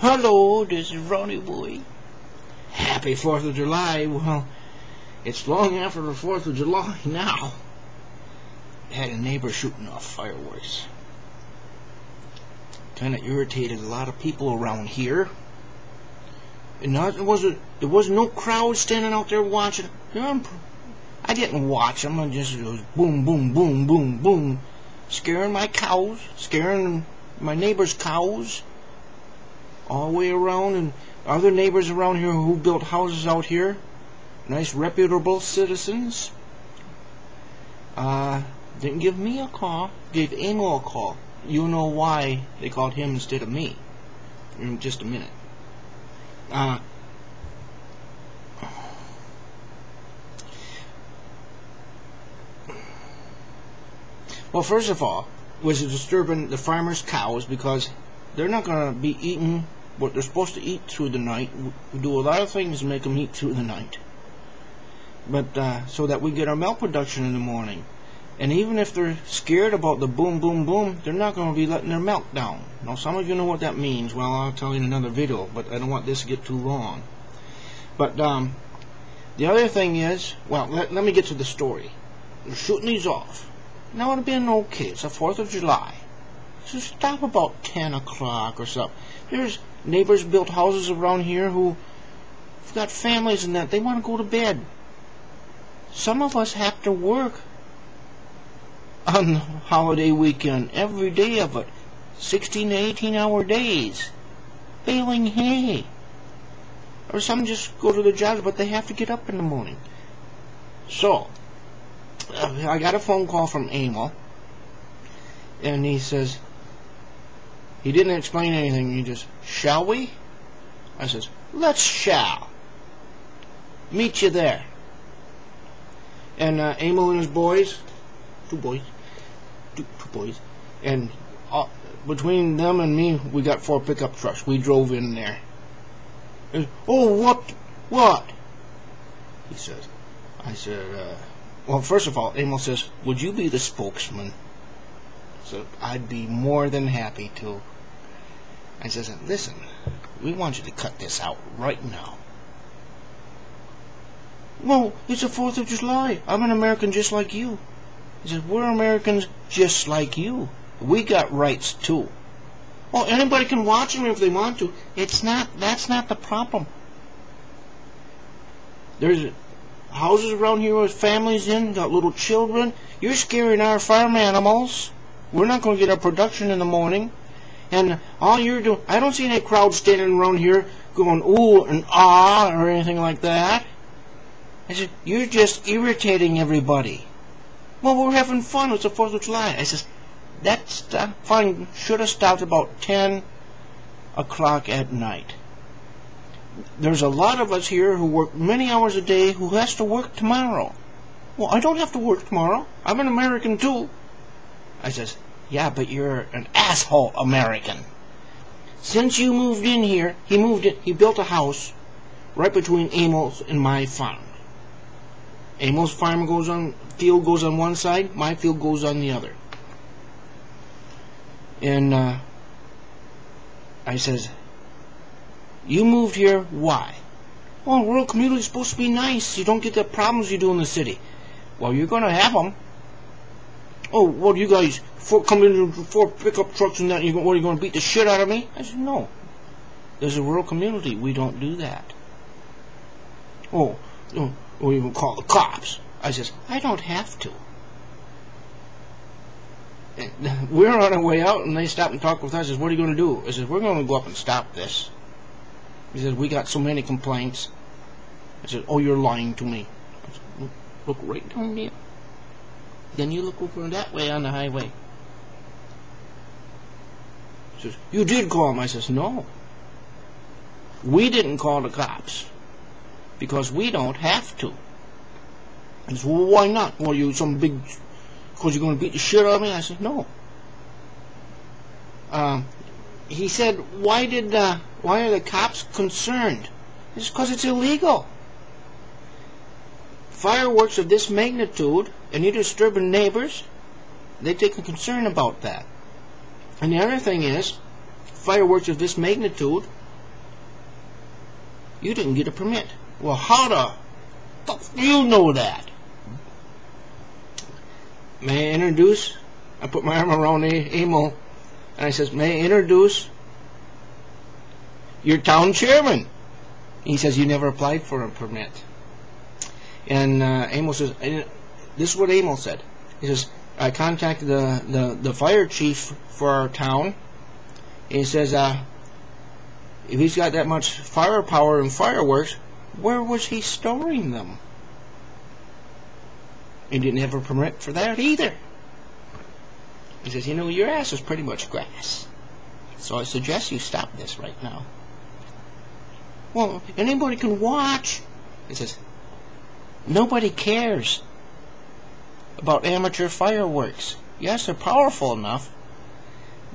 Hello, this is Ronnie Boy. Happy 4th of July. Well, it's long after the 4th of July now. Had a neighbor shooting off fireworks. Kind of irritated a lot of people around here. And there was no crowd standing out there watching. I didn't watch them. I just was boom, boom, boom, boom, boom, scaring my cows, scaring my neighbors' cows, all the way around, and other neighbors around here who built houses out here, nice reputable citizens. Didn't give me a call, gave Emil a call. You know why they called him instead of me in just a minute. Well, first of all, was it disturbing the farmers' cows, because they're not going to be eating what they're supposed to eat through the night. We do a lot of things to make them eat through the night, but so that we get our milk production in the morning. And even if they're scared about the boom, boom, boom, they're not going to be letting their milk down. Now, some of you know what that means. Well, I'll tell you in another video, but I don't want this to get too long. But the other thing is, well, let me get to the story. We're shooting these off. Now, it'd been okay. It's the 4th of July. So stop about 10 o'clock or something. There's neighbors built houses around here who've got families and that. They want to go to bed. Some of us have to work on the holiday weekend, every day of it, 16 to 18 hour days, baling hay. Or some just go to their jobs, but they have to get up in the morning. So, I got a phone call from Emil, and he says, he didn't explain anything, he just, shall we? I says, let's shall. Meet you there. And Emil and his boys, two boys, and between them and me, we got 4 pickup trucks. We drove in there. And, oh, what? He says. I said, well, first of all, Emil says, would you be the spokesman? So I'd be more than happy to. I says, listen, we want you to cut this out right now. Well, it's the 4th of July. I'm an American just like you. He says, we're Americans just like you. We got rights too. Well, anybody can watch them if they want to. That's not the problem. There's houses around here with families in, got little children. You're scaring our farm animals. We're not going to get our production in the morning. And all you're doing, I don't see any crowd standing around here going ooh and ah or anything like that. I said, you're just irritating everybody. Well, we're having fun. It's the 4th of July. I says, that's fine. Should have stopped about 10 o'clock at night. There's a lot of us here who work many hours a day who has to work tomorrow. Well, I don't have to work tomorrow. I'm an American too. I says, yeah, but you're an asshole American. Since you moved in here, he built a house right between Emil's and my farm. Emil's farm field goes on one side, my field goes on the other. And I says, you moved here, why? Well, rural community is supposed to be nice. You don't get the problems you do in the city. Well, you're going to have them. Oh, what, you guys come in 4 pickup trucks and that, what, are you going to beat the shit out of me? I said, no. There's a rural community. We don't do that. Oh, or even call the cops. I says, I don't have to. And we're on our way out, and they stop and talk with us. I says, what are you going to do? I says, we're going to go up and stop this. He says, we got so many complaints. I said, oh, you're lying to me. I said, look right down there. Then you look over that way on the highway. He says, you did call him. I says, no. We didn't call the cops. Because we don't have to. He says, well, why not? Well, you some big, because you're going to beat the shit out of me? I said, no. He said, why are the cops concerned? It's because it's illegal. Fireworks of this magnitude, and you're disturbing neighbors, they take a concern about that. And the other thing is, fireworks of this magnitude You didn't get a permit. Well, how the fuck do you know that? May I introduce? I put my arm around Emil, and I says, may I introduce your town chairman? He says, you never applied for a permit. And Emil says, this is what Emil said. He says, I contacted the fire chief for our town. And he says, if he's got that much firepower and fireworks, where was he storing them? He didn't have a permit for that either. He says, you know, your ass is pretty much grass. So I suggest you stop this right now. Well, anybody can watch. He says, nobody cares about amateur fireworks. Yes, they're powerful enough,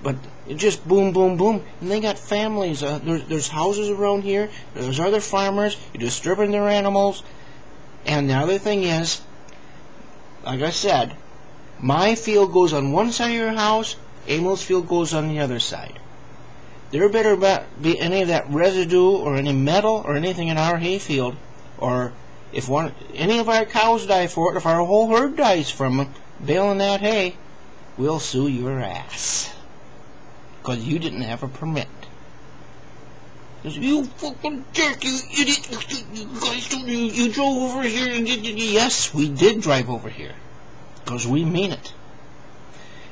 but it just boom, boom, boom. And they got families. There's houses around here. There's other farmers. You're disturbing their animals. And the other thing is, like I said, my field goes on one side of your house. Emil's field goes on the other side. There better be any of that residue or any metal or anything in our hayfield, or if any of our cows die for it, if our whole herd dies from baling that hay, we'll sue your ass. Because you didn't have a permit. You fucking jerk, you idiot, you guys, you drove over here and yes, we did drive over here. Because we mean it.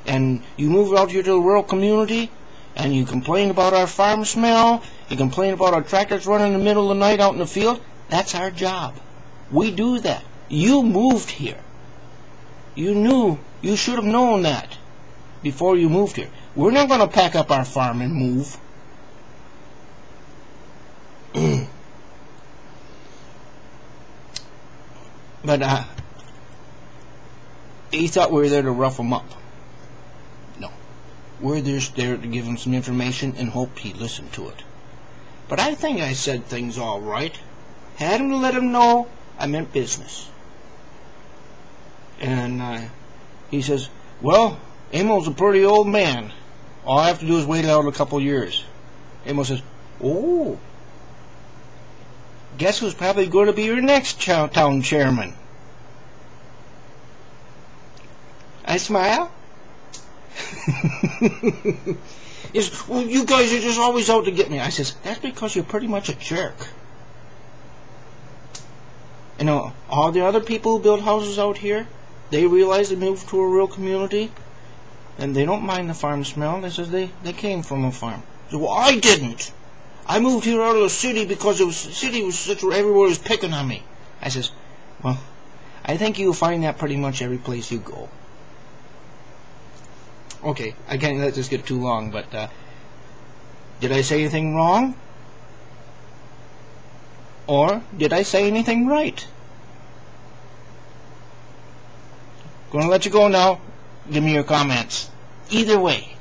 And you move out here to the rural community, and you complain about our farm smell, you complain about our tractors running in the middle of the night out in the field. That's our job. We do that. You moved here. You should have known that before you moved here. We're not going to pack up our farm and move. But he thought we were there to rough him up. No. We're just there to give him some information and hope he'd listen to it. But I think I said things all right. Had him to let him know I meant business. And he says, well, Emil's a pretty old man. All I have to do is wait out a couple years. Emil says, oh, guess who's probably going to be your next town chairman? I smile. He says, well, you guys are just always out to get me. I says, that's because you're pretty much a jerk. You know, all the other people who build houses out here, they realize they moved to a rural community, and they don't mind the farm smell. They says they came from a farm. So, well, I didn't. I moved here out of the city because the city was such where everyone was picking on me. I says, well, I think you'll find that pretty much every place you go. Okay, I can't let this get too long, but did I say anything wrong? Or did I say anything right? Gonna let you go now. Give me your comments. Either way.